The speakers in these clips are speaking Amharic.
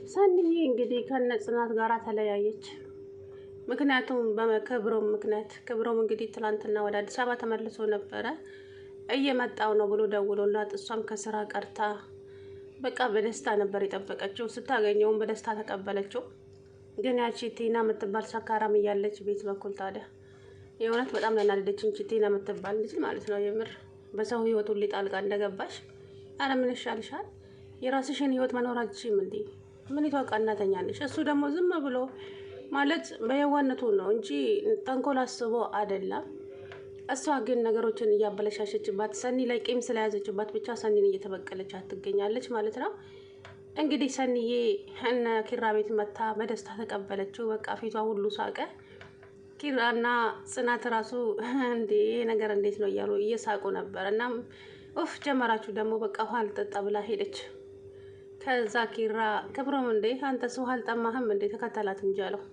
ሰኒዬ እንግዲህ ከነጽናት ጋር ተለያየች። ምክንያቱም በክብሮም ምክንያት ክብሮም እንግዲህ ትላንትና ወደ አዲስ አበባ ተመልሶ ነበረ። እየመጣው ነው ብሎ ደውሎላት እሷም ከስራ ቀርታ በቃ በደስታ ነበር የጠበቀችው። ስታገኘውም በደስታ ተቀበለችው። ግን ያቺ ቲና የምትባል ሰካራም እያለች ቤት በኩል ታዲያ የእውነት በጣም ያናደደችኝ ቲና የምትባል ልጅ ማለት ነው። የምር በሰው ህይወት ሁሌ ጣልቃ እንደገባሽ። አረ ምን ይሻልሻል? የራስሽን ህይወት መኖር አትችይም እንዴ? ምን ይተውቃናተኛ ነሽ? እሱ ደግሞ ዝም ብሎ ማለት በየዋነቱ ነው እንጂ ተንኮል አስቦ አይደለም። እሷ ግን ነገሮችን እያበለሻሸችባት ሰኒ ላይ ቂም ስለያዘችባት ብቻ ሰኒን እየተበቀለቻት ትገኛለች ማለት ነው። እንግዲህ ሰኒዬ እነ ኪራ ቤት መታ በደስታ ተቀበለችው። በቃ ፊቷ ሁሉ ሳቀ። ኪራና ጽናት ራሱ እንዴ ነገር እንዴት ነው እያሉ እየሳቁ ነበር። እናም ኡፍ ጀመራችሁ ደግሞ በቃ ውሃ ልጠጣ ብላ ሄደች። ከዛ ኪራ ክብሮም እንዴ አንተስ ውሃ አልጠማህም እንዴ ተከተላት እንጂ አለው።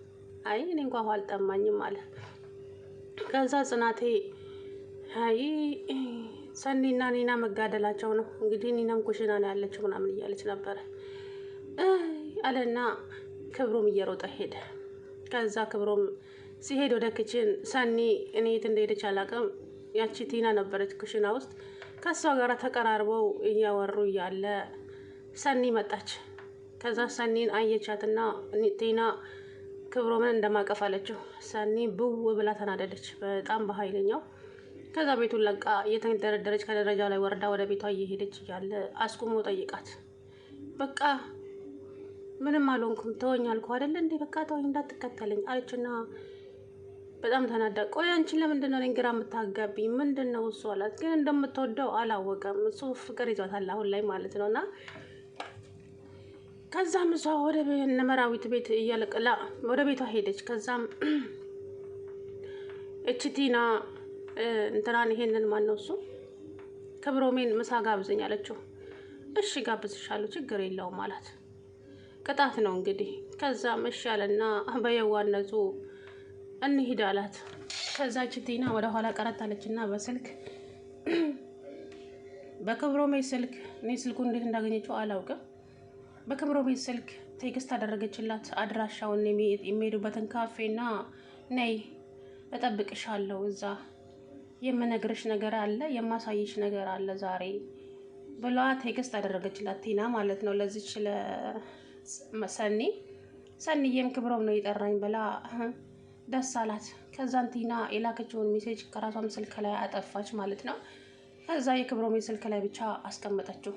አይ እኔ እንኳን ውሃ አልጠማኝም አለ። ከዛ ጽናቴ አይ ሰኒና ኒና መጋደላቸው ነው እንግዲህ ኒናም ኩሽና ነው ያለችው ምናምን እያለች ነበረ አለና ክብሮም እየሮጠ ሄደ። ከዛ ክብሮም ሲሄድ ወደ ክችን ሰኒ እኔ የት እንደሄደች አላውቅም። ያቺ ቲና ነበረች ኩሽና ውስጥ ከሷ ጋር ተቀራርበው እያወሩ እያለ ሰኒ መጣች። ከዛ ሰኒን አየቻትና ቲና ክብሮምን እንደማቀፍ አለችው። ሰኒ ብው ብላ ተናደደች በጣም በኃይለኛው። ከዛ ቤቱን ለቃ እየተንደረደረች ከደረጃ ላይ ወርዳ ወደ ቤቷ እየሄደች እያለ አስቁሞ ጠይቃት። በቃ ምንም አልሆንኩም ተወኝ አልኩ አይደለ እንዴ በቃ ተወኝ እንዳትከተለኝ አለችና በጣም ተናዳ። ቆይ አንቺን ለምንድን ነው እኔን ግራ የምታጋቢኝ? ምንድን ነው እሱ አላት። ግን እንደምትወደው አላወቀም። እሱ ፍቅር ይዟታል አሁን ላይ ማለት ነውና ከዛም እሷ ወደ መራዊት ቤት እያለቀላ ወደ ቤቷ ሄደች። ከዛም እቺቲና እንትናን ይሄንን ማን ነው እሱ ክብሮሜን ምሳ ጋብዘኝ አለችው። እሺ ጋብዝሻለሁ ችግር የለውም አላት። ቅጣት ነው እንግዲህ። ከዛም እሺ አለና በየዋነቱ እንሂድ አላት። ከዛ እቺቲና ወደ ኋላ ቀረት አለችና በስልክ በክብሮሜ ስልክ እኔ ስልኩን እንዴት እንዳገኘችው አላውቅም። በክብሮሜ ስልክ ቴክስት አደረገችላት አድራሻውን የሚሄዱበትን ካፌና ነይ እጠብቅሻለሁ እዛ የምነግርሽ ነገር አለ የማሳይሽ ነገር አለ ዛሬ ብላ ቴክስት አደረገችላት ቲና ማለት ነው ለዚች ለሰኒ። ሰኒዬም ክብሮም ነው የጠራኝ ብላ ደስ አላት። ከዛን ቲና የላከችውን ሜሴጅ ከራሷም ስልክ ላይ አጠፋች ማለት ነው። ከዛ የክብሮሜ ስልክ ላይ ብቻ አስቀመጠችው።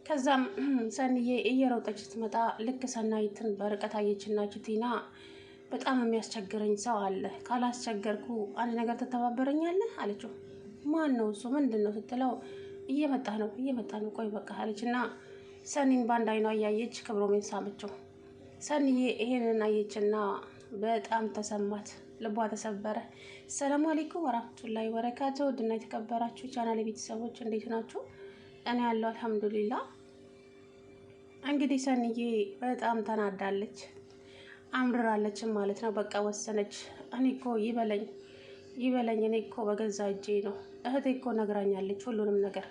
ከዛም ሰኒዬ እየሮጠች ስትመጣ ልክ ሰናይትን በርቀት አየችና ቲና በጣም የሚያስቸግረኝ ሰው አለ ካላስቸገርኩ አንድ ነገር ትተባበረኛለህ አለችው። ማን ነው እሱ ምንድን ነው ስትለው እየመጣ ነው ቆይ በቃ አለችና ሰኒን በአንድ አይኗ እያየች ክብሮሜን ሳመችው። ሰኒዬ ይሄንን አየችና በጣም ተሰማት፣ ልቧ ተሰበረ። ሰላም አለይኩም ወራህመቱላሂ ወበረካቱ ድና የተከበራችሁ ቻናል ቤተሰቦች እንዴት ናችሁ? እኔ ያለው አልሐምዱሊላህ። እንግዲህ ሰኒዬ በጣም ተናዳለች፣ አምርራለችም ማለት ነው። በቃ ወሰነች። እኔ እኮ ይበለኝ እኔ እኮ በገዛ እጄ ነው እህቴ እኮ ነግራኛለች ሁሉንም ነገር።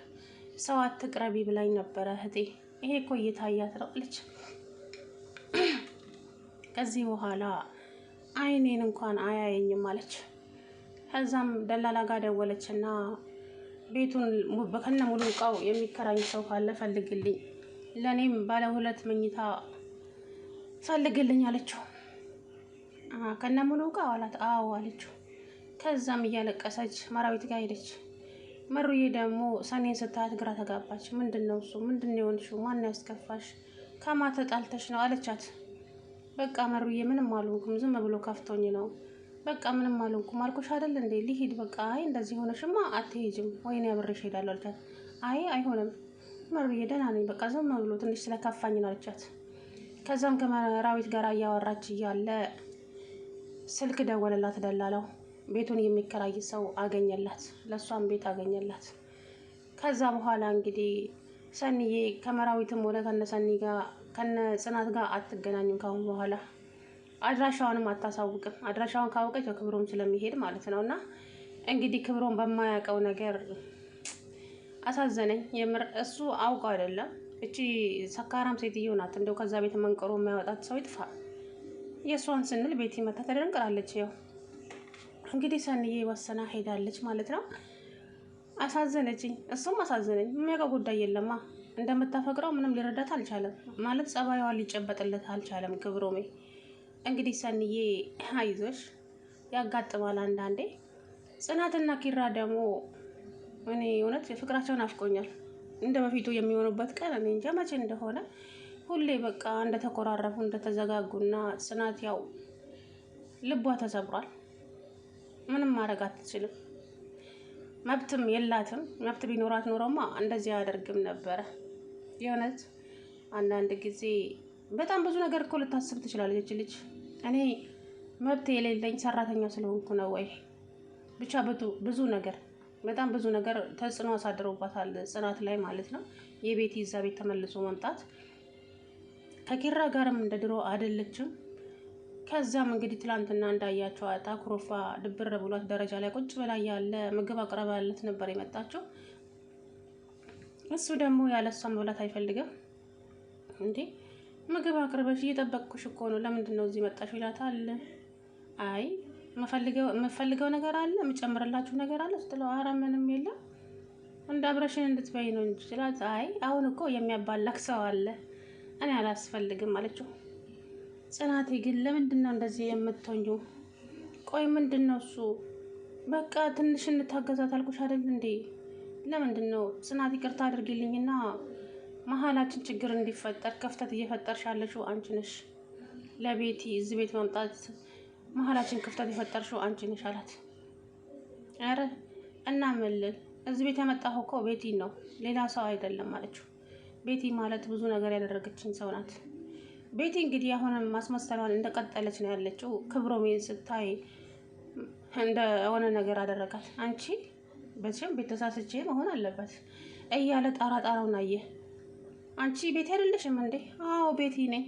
ሰው አትቅረቢ ብላኝ ነበረ እህቴ፣ ይሄ እኮ እየታያት ነው አለች። ከዚህ በኋላ አይኔን እንኳን አያየኝም አለች። ከዛም ደላላ ጋር ደወለችና ቤቱን በከነ ሙሉ እቃው የሚከራኝ ሰው ካለ ፈልግልኝ፣ ለኔም ባለ 2 መኝታ ፈልግልኝ አለችው። ከነ ሙሉ እቃው አላት። አዎ አለችው። ከዛም እያለቀሰች መራዊት ጋር ሄደች። መሩዬ ደግሞ ሰኔን ስታያት ግራ ተጋባች። ምንድነው እሱ ምንድነው የሆንሽው? ማን ያስከፋሽ? ከማ ተጣልተሽ ነው አለቻት። በቃ መሩዬ ምንም አልሆንኩም ዝም ብሎ ከፍቶኝ ነው። በቃ ምንም አልሆንኩም አልኩሽ አይደል እንዴ ልሂድ በቃ። አይ እንደዚህ ሆነሽማ አትሄጂም ወይኔ አብሬሽ እሄዳለሁ አለቻት። አይ አይሆንም መሩዬ ደህና ነኝ በቃ ዝም ብሎ ትንሽ ስለከፋኝ ነው አለቻት። ከዛም ከመራዊት ጋር እያወራች እያለ ስልክ ደወለላት ደላላው። ቤቱን የሚከራይ ሰው አገኘላት፣ ለሷም ቤት አገኘላት። ከዛ በኋላ እንግዲህ ሰኒዬ ከመራዊትም ወደ ከነሰኒ ጋር ከነ ጽናት ጋር አትገናኙም ካሁን በኋላ። አድራሻውንም አታሳውቅም። አድራሻውን ካወቀች ክብሮም ስለሚሄድ ማለት ነውና እንግዲህ ክብሮም በማያውቀው ነገር አሳዘነኝ። የምር እሱ አውቀው አይደለም እቺ ሰካራም ሴትዮ ናት። እንደው ከዛ ቤት መንቀሮ የሚያወጣት ሰው ይጥፋ። የእሷን ስንል ቤቲ መታ ተደንቅራለች። ያው እንግዲህ ሰንዬ ወሰና ሄዳለች ማለት ነው። አሳዘነችኝ፣ እሱም አሳዘነኝ። የሚያውቀው ጉዳይ የለማ። እንደምታፈቅረው ምንም ሊረዳት አልቻለም ማለት ጸባይዋን ሊጨበጥለት አልቻለም ክብሮሜ። እንግዲህ ሰንዬ አይዞሽ፣ ያጋጥማል አንዳንዴ። ጽናትና ኪራ ደግሞ እኔ እውነት ፍቅራቸውን አፍቆኛል። እንደ በፊቱ የሚሆኑበት ቀን እኔ እንጃ መቼ እንደሆነ። ሁሌ በቃ እንደተኮራረፉ እንደተዘጋጉና ጽናት ያው ልቧ ተሰብሯል። ምንም ማድረግ አትችልም። መብትም የላትም። መብት ቢኖራት ኖሮማ እንደዚህ አያደርግም ነበረ። የእውነት አንዳንድ ጊዜ በጣም ብዙ ነገር እኮ ልታስብ ትችላለች ልጅ። እኔ መብት የሌለኝ ሰራተኛ ስለሆንኩ ነው ወይ ብቻ ብዙ ነገር በጣም ብዙ ነገር ተጽዕኖ አሳድሮባታል ጽናት ላይ ማለት ነው። የቤቲ እዛ ቤት ተመልሶ መምጣት ከኪራ ጋርም እንደ ድሮ አይደለችም። ከዛም እንግዲህ ትላንትና እንዳያቸው አኩርፋ ድብር ብሏት ደረጃ ላይ ቁጭ ብላ ያለ ምግብ አቅርባለት ነበር የመጣችው። እሱ ደግሞ ያለሷ መብላት አይፈልግም። እንዴ ምግብ አቅርበሽ እየጠበቅኩሽ እኮ ነው፣ ለምንድን ነው እዚህ መጣሽ ይላታል። አይ የምፈልገው ነገር አለ፣ የምጨምርላችሁ ነገር አለ ስትለው ኧረ ምንም የለም እንደ አብረሽን እንድትበይ ነው እንጂ ይላል። አይ አሁን እኮ የሚያባላክ ሰው አለ፣ እኔ አላስፈልግም አለችው። ጽናቴ ግን ለምንድን ነው እንደዚህ የምትሆኙ? ቆይ ምንድን ነው እሱ? በቃ ትንሽ እንታገዛት አልኩሽ አይደል እንዴ? ለምንድን ነው ጽናት? ይቅርታ አድርጊልኝና መሀላችን ችግር እንዲፈጠር ክፍተት እየፈጠርሽ ያለሽው አንቺ ነሽ። ለቤቲ እዚህ ቤት መምጣት መሀላችን ክፍተት የፈጠርሽው አንቺ ነሽ አላት። አረ እና ምልል እዚህ ቤት ያመጣሁ እኮ ቤቲ ነው፣ ሌላ ሰው አይደለም አለችው። ቤቲ ማለት ብዙ ነገር ያደረገችኝ ሰው ናት። ቤቲ እንግዲህ አሁንም ማስመሰሏን እንደቀጠለች ነው ያለችው። ክብሮሜን ስታይ እንደሆነ ነገር አደረጋት። አንቺ በዚህም ቤተሳስቼ መሆን አለበት እያለ ጣራውን አየ። አንቺ ቤቲ አይደለሽም እንዴ? አዎ ቤቲ ነኝ።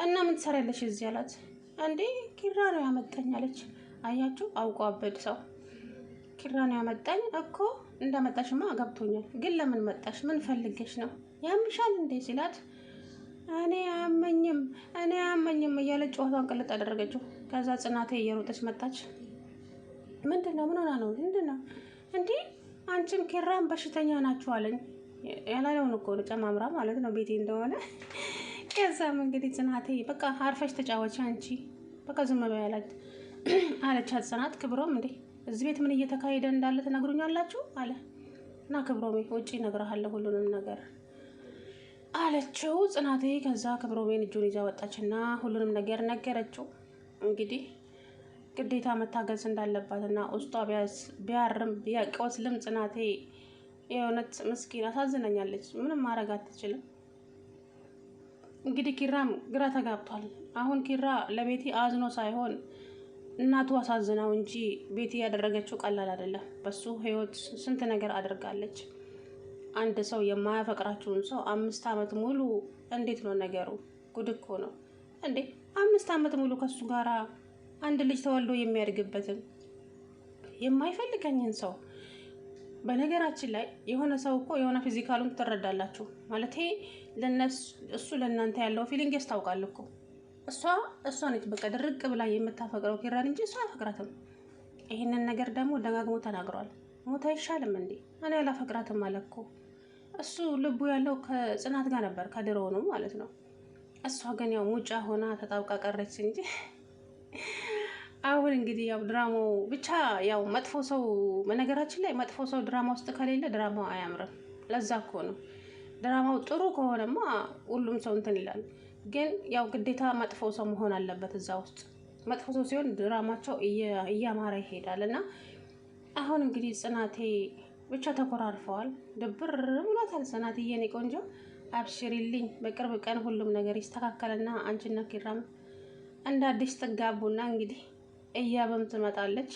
እና ምን ትሰሪያለሽ እዚህ አላት። እንዴ ኪራ ነው ያመጣኝ አለች። አያችሁ አውቆ አበድ ሰው። ኪራ ነው ያመጣኝ እኮ። እንደመጣሽማ ገብቶኛል፣ ግን ለምን መጣሽ? ምን ፈልገሽ ነው? ያምሻል እንዴ ሲላት እኔ አያመኝም እያለች ጨዋታዋን ቅልጥ አደረገችው። ከዛ ጽናቴ እየሮጠች መጣች። ምንድን ነው? ምን ሆና ነው? ምንድን ነው እንዲህ? አንቺም ኪራም በሽተኛ ናችሁ አለኝ። ያላለውን እኮ ነው ጨማምራ ማለት ነው ቤቴ እንደሆነ። ከዛም እንግዲህ ጽናቴ በቃ አርፈሽ ተጫወች አንቺ በቃ ዝም በይ አለቻት ጽናት። ክብሮም እንዴ እዚህ ቤት ምን እየተካሄደ እንዳለ ትነግሩኛላችሁ አለ። እና ክብሮሜ ውጪ እነግርሃለሁ ሁሉንም ነገር አለችው ጽናቴ። ከዛ ክብሮሜን እጁን ይዛ ወጣችና ሁሉንም ነገር ነገረችው። እንግዲህ ግዴታ መታገዝ እንዳለባትና ውስጧ ቢያርም ቢያቆስልም ጽናቴ የእውነት ምስኪን አሳዝነኛለች። ምንም ማድረግ አትችልም። እንግዲህ ኪራም ግራ ተጋብቷል። አሁን ኪራ ለቤቲ አዝኖ ሳይሆን እናቱ አሳዝናው እንጂ ቤቲ ያደረገችው ቀላል አይደለም። በሱ ህይወት ስንት ነገር አድርጋለች። አንድ ሰው የማያፈቅራችሁን ሰው 5 ዓመት ሙሉ እንዴት ነው ነገሩ? ጉድ እኮ ነው እንዴ! 5 ዓመት ሙሉ ከሱ ጋራ አንድ ልጅ ተወልዶ የሚያድግበትን የማይፈልገኝን ሰው። በነገራችን ላይ የሆነ ሰው እኮ የሆነ ፊዚካሉን ትረዳላችሁ ማለት እሱ ለእናንተ ያለው ፊሊንግ ያስታውቃል እኮ። እሷ ነች በቃ ድርቅ ብላ የምታፈቅረው ኪራን እንጂ እሷ አፈቅራትም። ይህንን ነገር ደግሞ ደጋግሞ ተናግሯል። ሞት አይሻልም እንዴ? እኔ አላፈቅራትም አለ እኮ። እሱ ልቡ ያለው ከጽናት ጋር ነበር ከድሮ ነው ማለት ነው። እሷ ግን ያው ሙጫ ሆና ተጣብቃ ቀረች እንጂ። አሁን እንግዲህ ያው ድራማው ብቻ ያው መጥፎ ሰው፣ በነገራችን ላይ መጥፎ ሰው ድራማ ውስጥ ከሌለ ድራማው አያምርም። ለዛ እኮ ነው ድራማው ጥሩ ከሆነማ ሁሉም ሰው እንትን ይላል። ግን ያው ግዴታ መጥፎ ሰው መሆን አለበት እዛ ውስጥ። መጥፎ ሰው ሲሆን ድራማቸው እያማረ ይሄዳል። እና አሁን እንግዲህ ጽናቴ ብቻ ተኮራርፈዋል። ድብር ብሏታል ጽናትዬ። የኔ ቆንጆ አብሽሪልኝ፣ በቅርብ ቀን ሁሉም ነገር ይስተካከልና አንቺና ኪራም እንደ አዲስ ትጋቡና እንግዲህ እያበም ትመጣለች።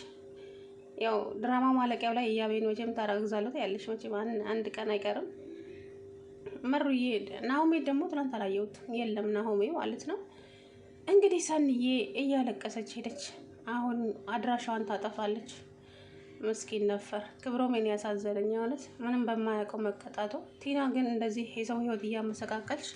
ያው ድራማ ማለቂያው ላይ እያቤን መቼም ታረግዛለሁ ያለሽ መቼም አንድ ቀን አይቀርም። መሩዬ ናሆሜ ደግሞ ትናንት አላየሁት የለም ናሆሜ ማለት ነው። እንግዲህ ሰንዬ እያለቀሰች ሄደች። አሁን አድራሻዋን ታጠፋለች። ምስኪን ነበር። ክብሮምን ያሳዘነኝ የሆነት ምንም በማያውቀው መቀጣቱ። ቲና ግን እንደዚህ የሰው ህይወት እያመሰቃቀልሽ